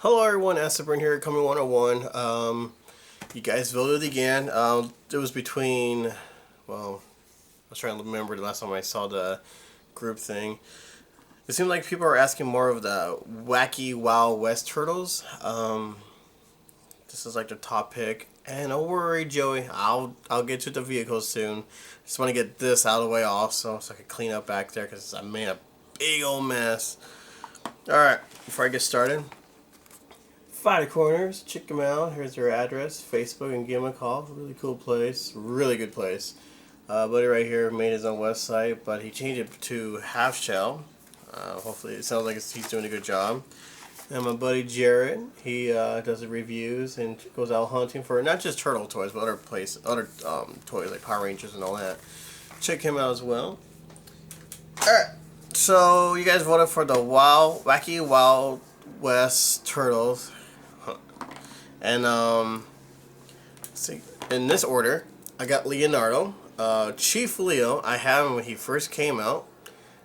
Hello everyone, Asabrin here, Coming 101. You guys voted again. It was between, well, I was trying to remember the last time I saw the group thing. It seemed like people are asking more of the Wacky Wild West turtles. This is like the top pick. And don't worry, Joey, I'll get to the vehicles soon. Just want to get this out of the way also, so I can clean up back there because I made a big old mess. Alright, before I get started, Fighter Corners, check them out. Here's their address, Facebook, and give them a call. Really cool place, really good place. Buddy right here made his own website, but he changed it to half shell. Hopefully, it sounds like he's doing a good job. And my buddy Jared, he does the reviews and goes out hunting for not just turtle toys, but other toys like Power Rangers and all that. Check him out as well. All right, so you guys voted for the Wacky Wild West turtles. And see, in this order, I got Leonardo, Chief Leo. I had him when he first came out.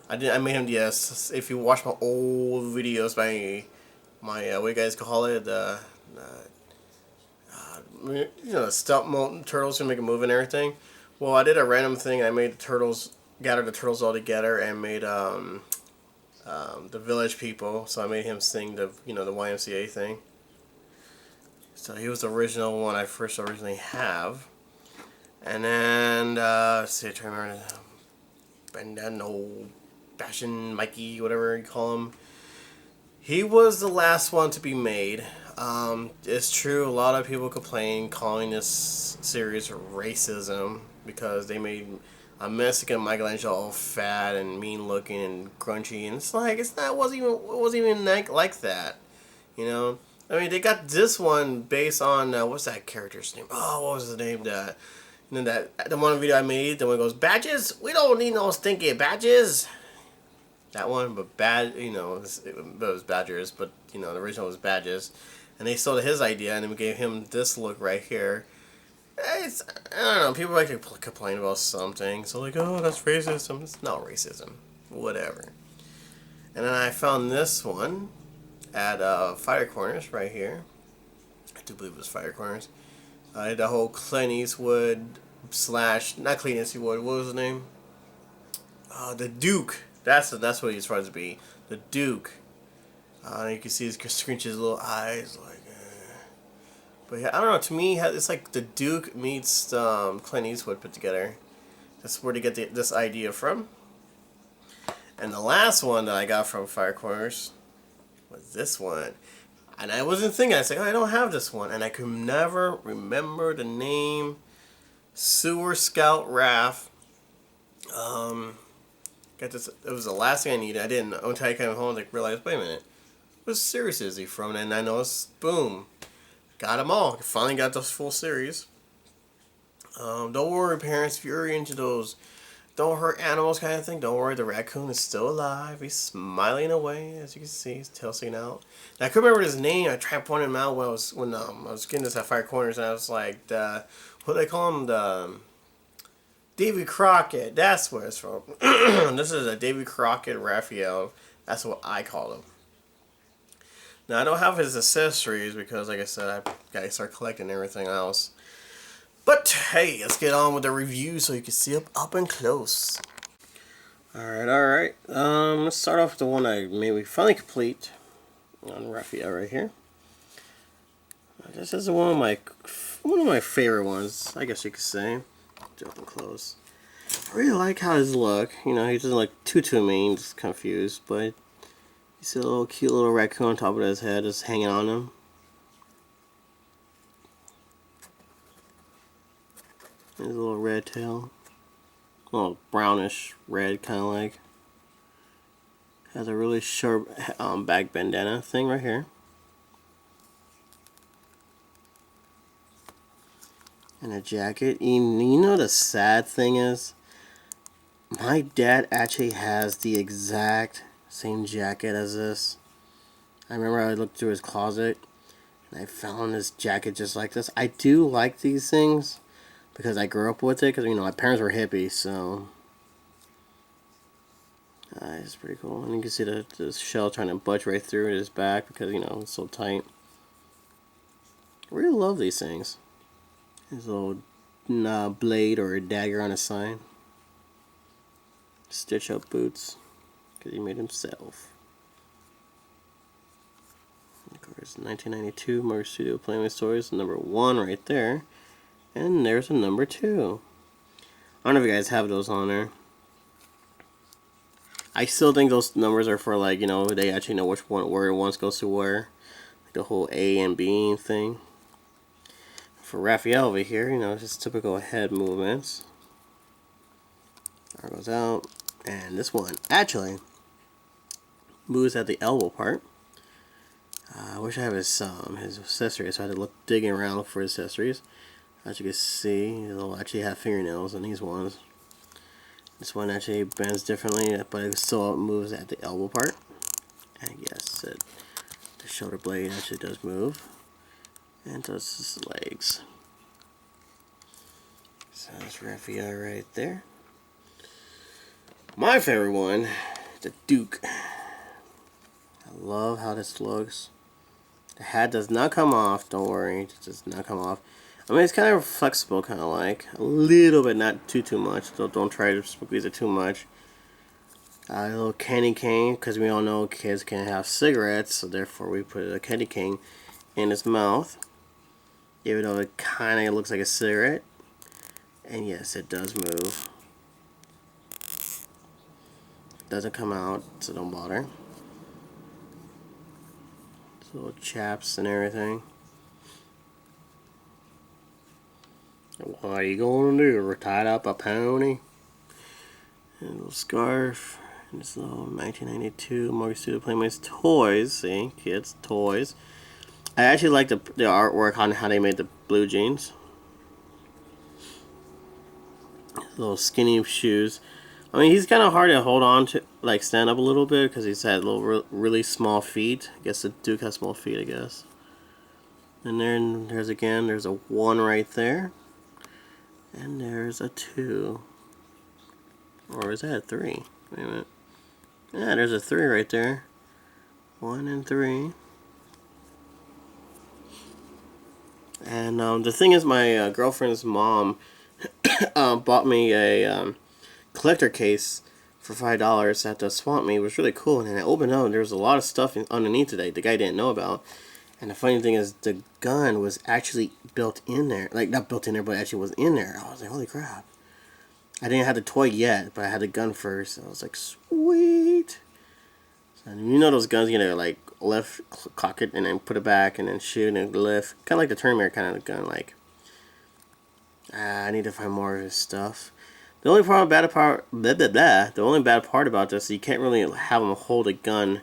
I made him, yes. If you watch my old videos, my what you guys call it, you know, stop motion turtles to make a move and everything. Well, I did a random thing. I made the turtles, gathered the turtles all together, and made the village people. So I made him sing the the YMCA thing. So he was the original one I first originally have. And then, let's see, I try to remember, Bandito-Bashin, Mikey, whatever you call him. He was the last one to be made. It's true, a lot of people complain calling this series racism because they made a Mexican Michelangelo all fat and mean looking and crunchy, and it's like, it wasn't even like that, you know? I mean, they got this one based on what's that character's name? Oh, what was the name? The one video I made. The one goes, badges. We don't need no stinky badges. That one, but it was badgers. But the original was badges, and they stole his idea, and then we gave him this look right here. I don't know. People like to complain about something, so like, oh, that's racism. It's not racism. Whatever. And then I found this one at Fire Corners right here. I do believe it was Fire Corners. I had the whole Clint Eastwood / not Clint Eastwood. What was his name? The Duke. That's what he's trying to be. The Duke. You can see his scrunches little eyes like. But yeah, I don't know. To me, it's like the Duke meets Clint Eastwood put together. That's where to get this idea from. And the last one that I got from Fire Corners was this one. And I wasn't thinking, I said, oh, I don't have this one. And I could never remember the name. Sewer Scout Raph. Got this. It was the last thing I needed. I didn't. Until I came home, I realized, wait a minute. What series is he from? And I noticed, boom. Got them all. Finally got the full series. Don't worry, parents, if you're into those don't hurt animals kind of thing, don't worry, the raccoon is still alive. He's smiling away, as you can see, his tail sticking out. And I couldn't remember his name. I tried pointing him out when I was getting this at Fire Corners, and I was like, what do they call him? The Davy Crockett. That's where it's from. This is a Davy Crockett Raphael. That's what I call him. Now I don't have his accessories because, like I said, I gotta start collecting everything else. But hey, let's get on with the review so you can see up and close. Alright. Let's start off with the one I maybe finally complete on Raphael right here. This is one of my favorite ones, I guess you could say. Up and close. I really like how his look. He doesn't look too mean, just confused, but you see a little cute little raccoon on top of his head just hanging on him. His little red tail. A little brownish red, kind of like. Has a really sharp back bandana thing right here. And a jacket. You know the sad thing is? My dad actually has the exact same jacket as this. I remember I looked through his closet and I found this jacket just like this. I do like these things because I grew up with it, because my parents were hippies, so It's pretty cool. And you can see the shell trying to budge right through his back because, you know, it's so tight. I really love these things. His little blade or a dagger on his side. Stitch up boots because he made himself. Of course, 1992 Marvel Studio Playmate Toys, number 1 right there. And there's a number 2. I don't know if you guys have those on there. I still think those numbers are for, like, you know, they actually know which one, where one goes to where. Like the whole A and B thing. For Raphael over here, you know, just typical head movements. Arm goes out. And this one actually moves at the elbow part. I wish I have his accessories, so I had to look digging around for his accessories. As you can see, they'll actually have fingernails on these ones. This one actually bends differently, but it still moves at the elbow part. And yes, the shoulder blade actually does move. And does his legs. So that's Raphael right there. My favorite one, the Duke. I love how this looks. The hat does not come off, don't worry, it does not come off. I mean, it's kind of flexible, kind of like. A little bit, not too much, so don't try to squeeze it too much. A little candy cane, because we all know kids can't have cigarettes, so therefore we put a candy cane in his mouth. Even though it kind of looks like a cigarette. And yes, it does move. It doesn't come out, so don't bother. Little chaps and everything. What are you going to do? Tie up a pony? And a little scarf. And this little 1992 Marvel Studio Playmates toys. See, kids, toys. I actually like the artwork on how they made the blue jeans. Little skinny shoes. I mean, he's kind of hard to hold on to, like stand up a little bit because he's had little really small feet. I guess the Duke has small feet, I guess. And then there's a 1 right there. And there's a 2. Or is that a 3? Wait a minute. Yeah, there's a 3 right there. 1 and 3. And the thing is, my girlfriend's mom bought me a collector case for $5 at the Swamp Meet. It was really cool. And then I opened it up and there was a lot of stuff underneath today the guy didn't know about. And the funny thing is, the gun was actually built in there. Like, not built in there, but actually was in there. I was like, holy crap. I didn't have the toy yet, but I had the gun first. I was like, sweet. So, you know those guns, you know, like, lift, cock it, and then put it back, and then shoot, and lift. Kind of like the Terminator kind of gun, like. I need to find more of his stuff. The only bad part about this is you can't really have him hold a gun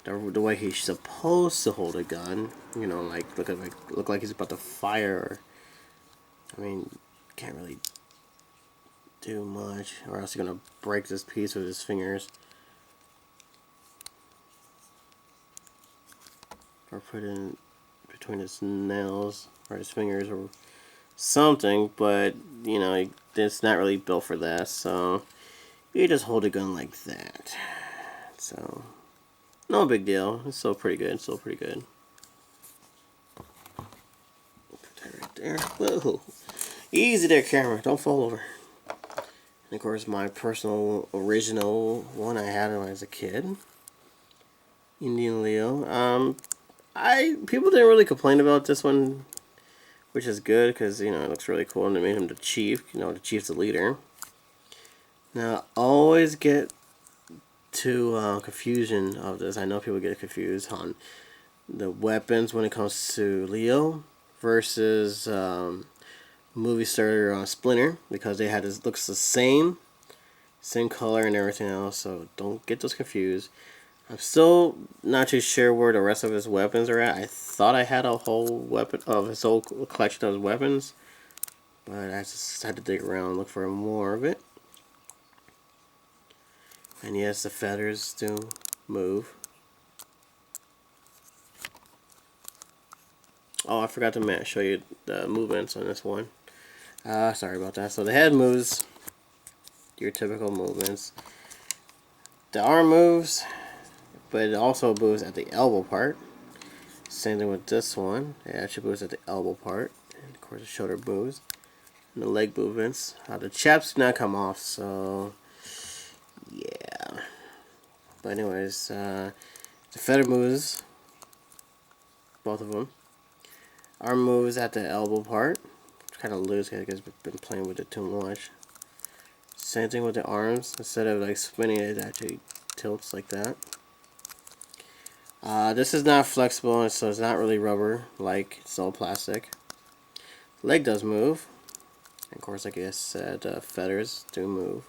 the way he's supposed to hold a gun, you know, like look like he's about to fire. Or, I mean, can't really do much, or else you're gonna break this piece with his fingers, or put it in between his nails or his fingers or something. But you know, it's not really built for that, so you just hold a gun like that. So. No big deal. It's still pretty good. Still pretty good. Put that right there. Whoa. Easy there, camera. Don't fall over. And of course, my personal original one I had when I was a kid. Indian Leo. People didn't really complain about this one, which is good because, you know, it looks really cool and they made him the chief. You know, the chief's the leader. Now, always get to confusion of this. I know people get confused on the weapons when it comes to Leo versus movie star Splinter, because they had this looks the same color and everything else. So don't get those confused. I'm still not too sure where the rest of his weapons are at. I thought I had a whole weapon of his whole collection of his weapons, but I just had to dig around and look for more of it. And yes, the feathers do move. Oh, I forgot to show you the movements on this one. Sorry about that. So the head moves, your typical movements. The arm moves, but it also moves at the elbow part. Same thing with this one. It actually moves at the elbow part. And of course the shoulder moves. And the leg movements. The chaps do not come off, so yeah. But anyways, the feather moves, both of them. Arm moves at the elbow part. It's kind of loose because I've been playing with it too much. Same thing with the arms. Instead of like spinning, it actually tilts like that. This is not flexible, so it's not really rubber like it's all plastic. Leg does move. And of course, like I said, feathers do move.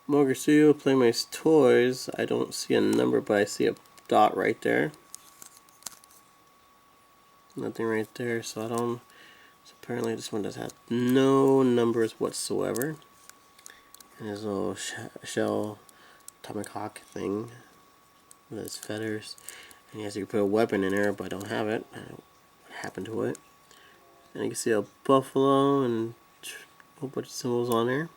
Mondo Playmates Toys. I don't see a number, but I see a dot right there. Nothing right there, so I don't. So apparently, this one does have no numbers whatsoever. And his little shell tomahawk thing with his feathers. And yes, you can put a weapon in there, but I don't have it. I don't know what happened to it. And you can see a buffalo and a whole bunch of symbols on there.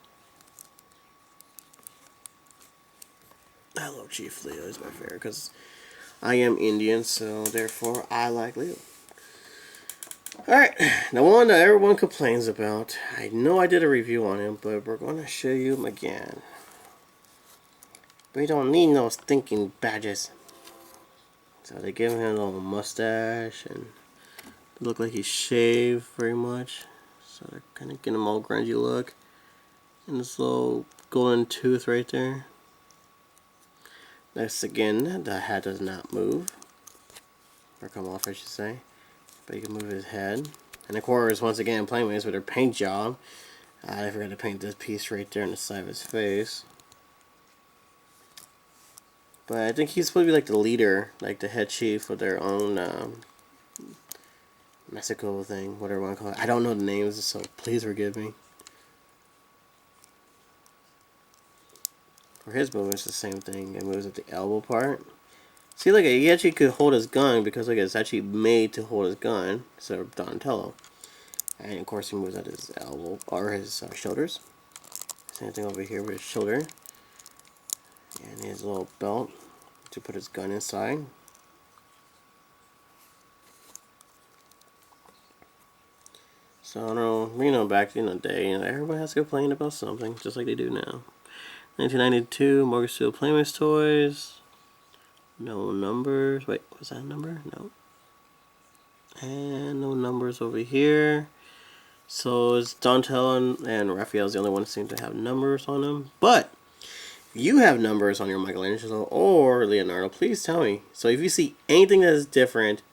I love Chief Leo. He's my favorite because I am Indian, so therefore I like Leo. Alright, the one that everyone complains about. I know I did a review on him, but we're going to show you him again. We don't need no stinking badges. So they give him a little mustache and look like he's shaved very much. So they're kind of getting him all grungy look. And this little golden tooth right there. Next again, the hat does not move. Or come off, I should say. But you can move his head. And of course, once again, Playmates with their paint job. I forgot to paint this piece right there on the side of his face. But I think he's supposed to be like the leader, like the head chief of their own Mexico thing, whatever you want to call it. I don't know the names, so please forgive me. For his movements, the same thing. It moves at the elbow part. See, look, he actually could hold his gun because look, it's actually made to hold his gun instead of Donatello. And of course, he moves at his elbow or his shoulders. Same thing over here with his shoulder. And his little belt to put his gun inside. So I don't know, back in the day, everybody has to complain about something, just like they do now. 1992, Morgan Steel Playmates Toys. No numbers. Wait, was that a number? No. And no numbers over here. So it's Donatello and Raphael's the only one that seem to have numbers on them. But you have numbers on your Michelangelo or Leonardo, please tell me. So if you see anything that is different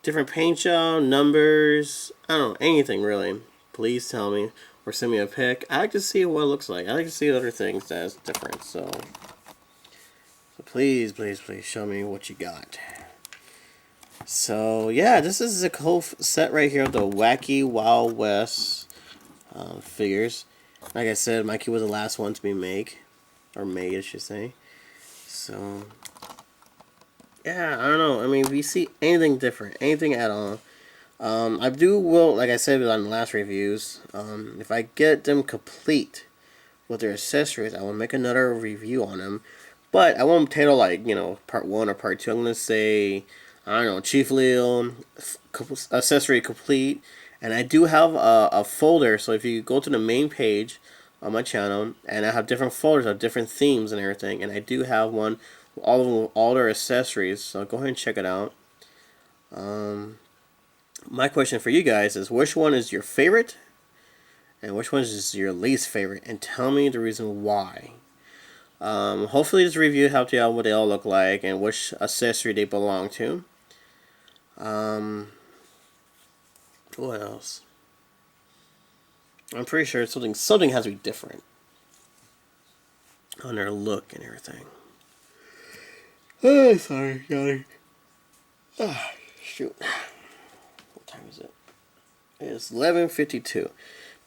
paint job, numbers, I don't know, anything really, please tell me or send me a pic. I like to see what it looks like. I like to see other things that's different. So please, please, please show me what you got. So yeah, this is a whole set right here of the Wacky Wild West figures. Like I said, Mikey was the last one to be made, I should say. So yeah, I don't know. I mean, if you see anything different, anything at all, like I said on the last reviews, if I get them complete with their accessories, I will make another review on them. But I won't title like, part 1 or part 2. I'm going to say, I don't know, Chief Leo, accessory complete. And I do have a folder, so if you go to the main page on my channel, and I have different folders of different themes and everything. And I do have one with all of them, all their accessories, so go ahead and check it out. My question for you guys is, which one is your favorite? And which one is your least favorite? And tell me the reason why. Hopefully this review helped you out what they all look like and which accessory they belong to. What else? I'm pretty sure something has to be different on their look and everything. Oh, sorry, guys. Ah, shoot. What time is it? It's 11:52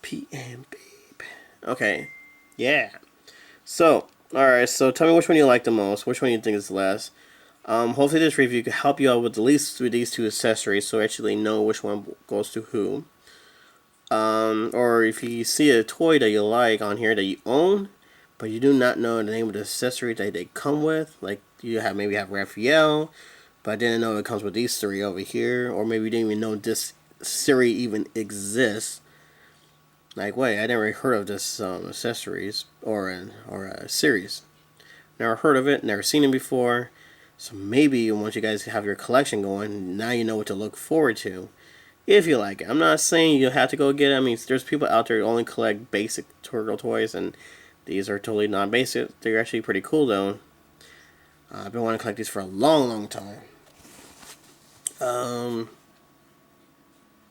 p.m. babe. Okay. Yeah. So, alright, so tell me which one you like the most, which one you think is less. Hopefully this review can help you out with at least through these two accessories so you actually know which one goes to who. Or if you see a toy that you like on here that you own, but you do not know the name of the accessory that they come with, like you have maybe have Raphael, but I didn't know it comes with these three over here, or maybe you didn't even know this series even exists. Like, wait, I never heard of this accessories or a series. Never heard of it, never seen it before. So maybe once you guys have your collection going, now you know what to look forward to. If you like it. I'm not saying you have to go get it. I mean, there's people out there who only collect basic turtle toys, and these are totally not basic. They're actually pretty cool, though. I've been wanting to collect these for a long, long time.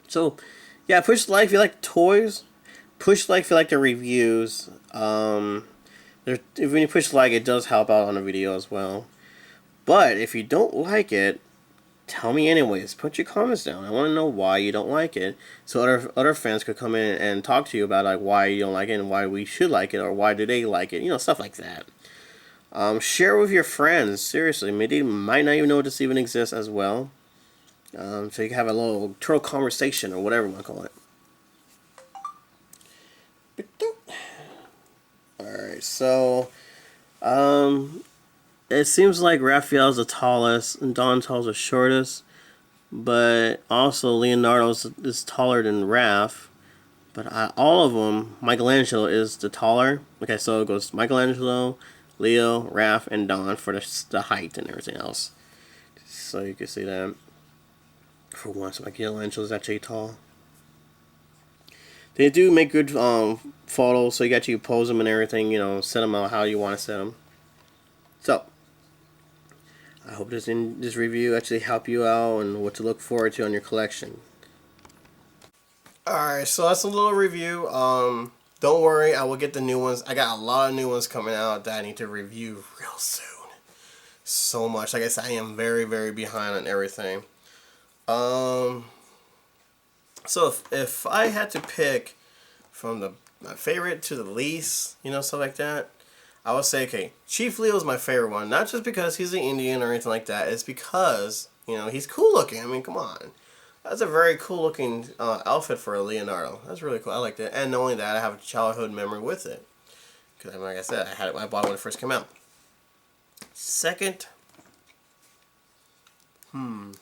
So, yeah, push like if you like toys. Push like if you like the reviews. If when you push like, it does help out on the video as well. But if you don't like it, tell me anyways. Put your comments down. I want to know why you don't like it, so other fans could come in and talk to you about like why you don't like it and why we should like it or why do they like it. You know, stuff like that. Share with your friends. Seriously, maybe they might not even know this even exists as well. So you can have a little turtle conversation or whatever you want to call it. Alright, so it seems like Raphael's the tallest and Donatello's the shortest, but also Leonardo is taller than Raph. But all of them, Michelangelo is the taller. Okay, so it goes Michelangelo, Leo, Raph, and Don for the height and everything else. So you can see that. For once, Michelangelo is actually tall. They do make good photos, so you got you pose them and everything. You know, set them out how you want to set them. So I hope this review actually help you out and what to look forward to on your collection. Alright, so that's a little review. Don't worry, I will get the new ones. I got a lot of new ones coming out that I need to review real soon. So much. Like I said, I am very, very behind on everything. So if I had to pick from my favorite to the least, you know, stuff like that, I would say, okay, Chief Leo is my favorite one. Not just because he's an Indian or anything like that. It's because, you know, he's cool looking. I mean, come on. That's a very cool looking outfit for a Leonardo. That's really cool. I liked it. And not only that, I have a childhood memory with it. Because, like I said, I bought it when it first came out. Second, I'd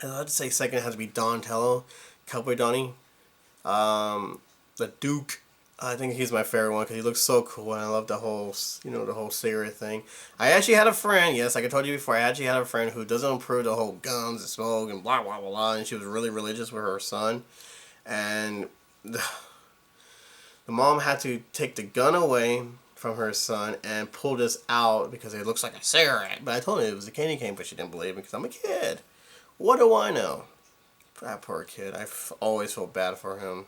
have to say second has to be Donatello, Cowboy Donnie. The Duke, I think he's my favorite one because he looks so cool and I love the whole, you know, the whole cigarette thing. I actually had a friend, yes, like I told you before, I actually had a friend who doesn't approve the whole guns and smoke and blah, blah, blah, blah, and she was really religious with her son. And the mom had to take the gun away from her son and pull this out because it looks like a cigarette. But I told her it was a candy cane, but she didn't believe me because I'm a kid. What do I know? That poor kid. I always felt bad for him.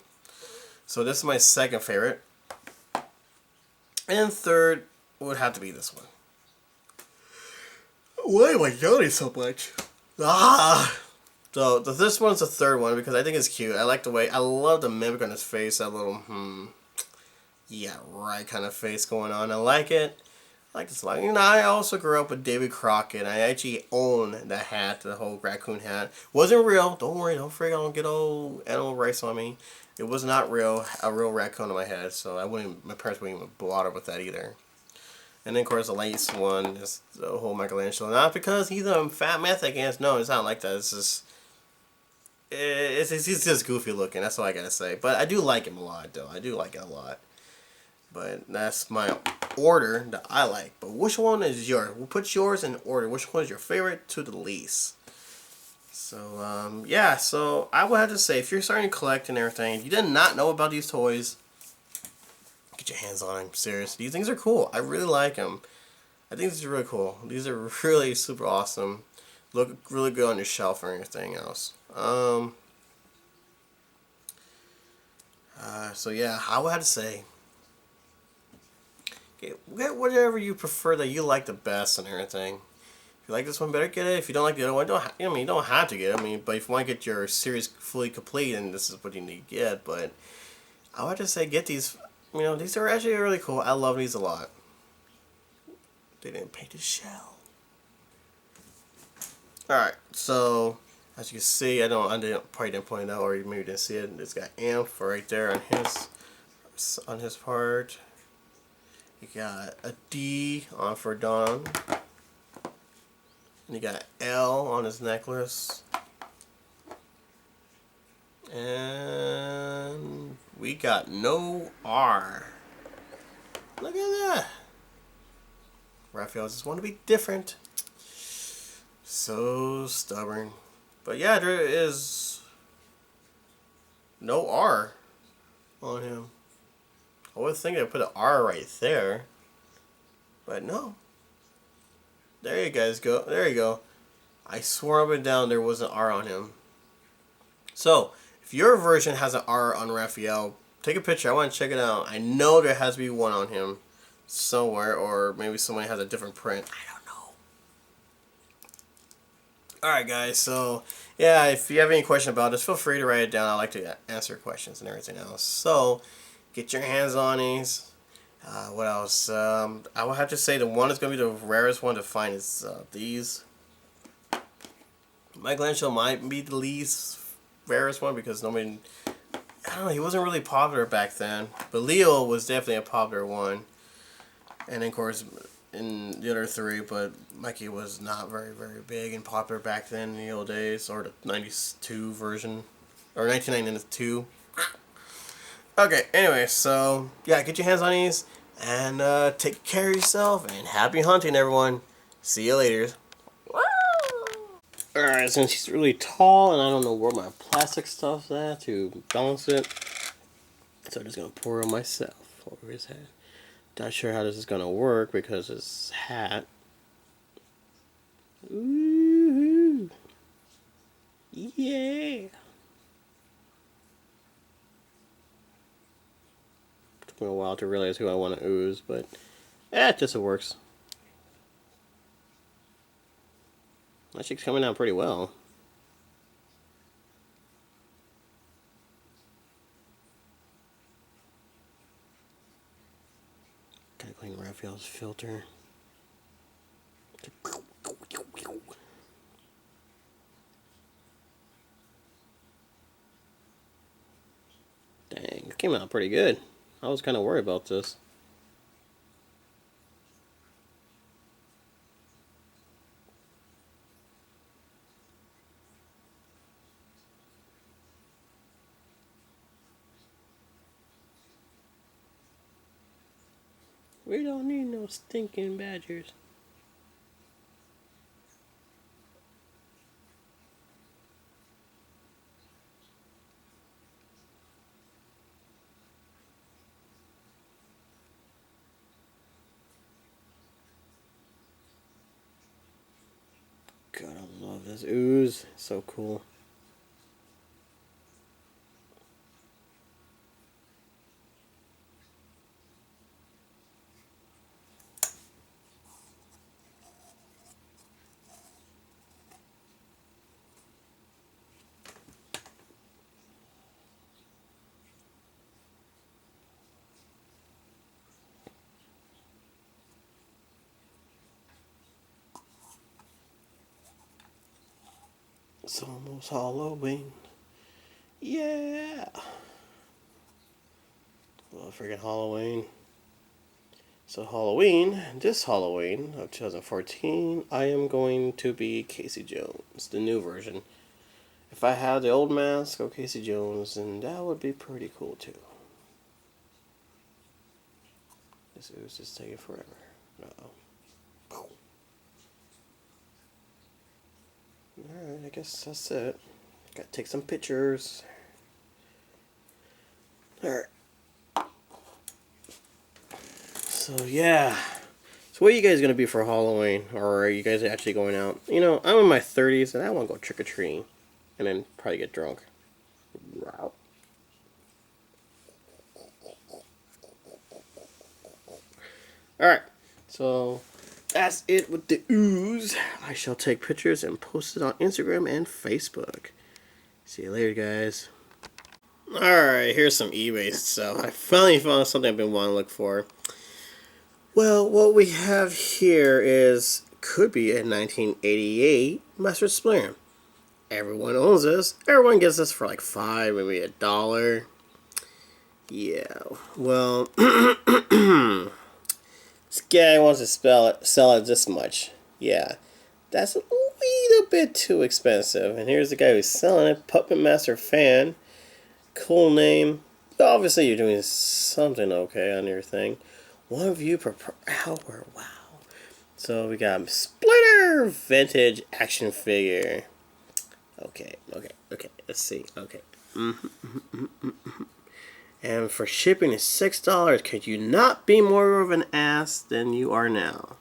So this is my second favorite. And third would have to be this one. Why am I yelling so much? So this one's the third one because I think it's cute. I like the way, I love the mimic on his face. That little, yeah, right kind of face going on. I like it. I like this a lot. You know, I also grew up with David Crockett. I actually own the hat, the whole raccoon hat. Wasn't real. Don't worry. Don't freak out. Don't get old animal rights on me. It was not real, a real raccoon on my head, so my parents wouldn't even bother with that either. And then, of course, the latest one is the whole Michelangelo. Not because he's a fat meth against. No, it's not like that. It's just, he's just goofy looking. That's all I gotta say. But I do like him a lot, though. I do like it a lot. But that's my order that I like. But which one is yours? We'll put yours in order. Which one is your favorite to the least? So, yeah, so I would have to say, if you're starting to collect and everything, if you did not know about these toys, get your hands on them. Serious. These things are cool. I really like them. I think these are really cool. These are really super awesome. Look really good on your shelf or anything else. So, yeah, I would have to say, get whatever you prefer that you like the best and everything. If you like this one better, get it. If you don't like the other one, you don't have to get it. I mean, but if you want to get your series fully complete, and this is what you need to get. But I would just say get these. You know, these are actually really cool. I love these a lot. They didn't paint the shell. All right, so As you can see, I probably didn't point it out, or you maybe didn't see it. It's got amp for right there on his part. You got a D on for Dawn. And you got L on his necklace. And we got no R. Look at that. Raphael just want to be different. So stubborn. But yeah, there is no R on him. I would think they'd put an R right there. But no. There you guys go. There you go. I swore up and down there was an R on him. So, if your version has an R on Raphael, take a picture. I want to check it out. I know there has to be one on him somewhere, or maybe somebody has a different print. I don't know. Alright guys, so yeah, if you have any question about this, feel free to write it down. I like to answer questions and everything else. So, get your hands on these. What else? I would have to say the one that's going to be the rarest one to find is these. Michelangelo might be the least rarest one because nobody, I don't know, he wasn't really popular back then. But Leo was definitely a popular one. And of course, in the other three, but Mikey was not very, very big and popular back then in the old days, or the 92 version, or 1992. Okay, anyway, so yeah, get your hands on these and take care of yourself and happy hunting, everyone. See you later. Alright, since he's really tall and I don't know where my plastic stuff's at to balance it, so I'm just gonna pour it myself over his head. Not sure how this is gonna work because his hat. Ooh, yeah. Took me a while to realize who I want to ooze, but it just works. That chick's coming out pretty well. Gotta clean Raphael's filter. Dang, it came out pretty good. I was kind of worried about this. We don't need no stinking badgers. God, I love this ooze. So cool. It's almost Halloween. Yeah! Well, freaking Halloween. So Halloween, this Halloween of 2014, I am going to be Casey Jones, the new version. If I had the old mask of Casey Jones, then that would be pretty cool too. This is just taking forever. Uh-oh. Alright, I guess that's it. Gotta take some pictures. Alright. So, yeah. So, what are you guys gonna be for Halloween? Or are you guys actually going out? You know, I'm in my 30s and I wanna go trick or treating. And then probably get drunk. Wow. Alright. So, that's it with the ooze. I shall take pictures and post it on Instagram and Facebook. See you later, guys. Alright, here's some eBay stuff. I finally found something I've been wanting to look for. Well, what we have here could be a 1988 Master Splinter. Everyone owns this. Everyone gets this for like $5, maybe $1. Yeah, well, this guy wants to sell it this much. Yeah, that's a little bit too expensive. And here's the guy who's selling it, Puppet Master Fan. Cool name. Obviously, you're doing something okay on your thing. 1 view per hour. Wow. So we got Splitter Vintage Action Figure. Okay. Let's see. Okay. And for shipping is $6. Could you not be more of an ass than you are now?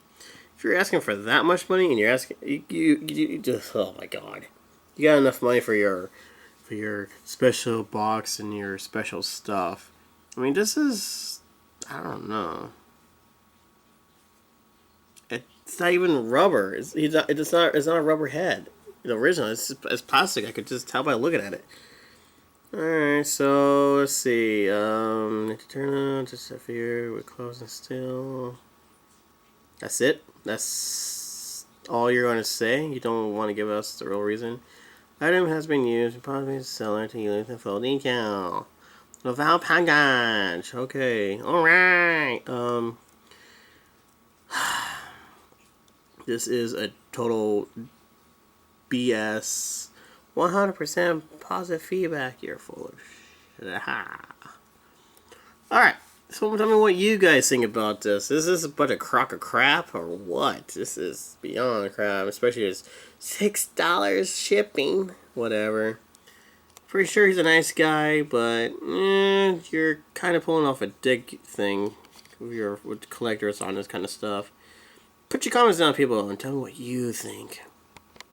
If you're asking for that much money and you're asking, you just, oh my god, you got enough money for your special box and your special stuff. I mean, this is, I don't know. It's not even rubber. It's not a rubber head. The original, it's plastic. I could just tell by looking at it. Alright, so let's see. Need to turn on just a figure with clothes and still. That's it? That's all you're going to say? You don't want to give us the real reason? Item has been used, possibly seller to use the full decal. Without package. Okay. Alright. This is a total BS. 100% positive feedback. You're full of shit. Alright. So tell me what you guys think about this. Is this a bunch of crock of crap or what? This is beyond crap. Especially as $6 shipping. Whatever. Pretty sure he's a nice guy, but you're kind of pulling off a dick thing with collectors on this kind of stuff. Put your comments down, people, and tell me what you think.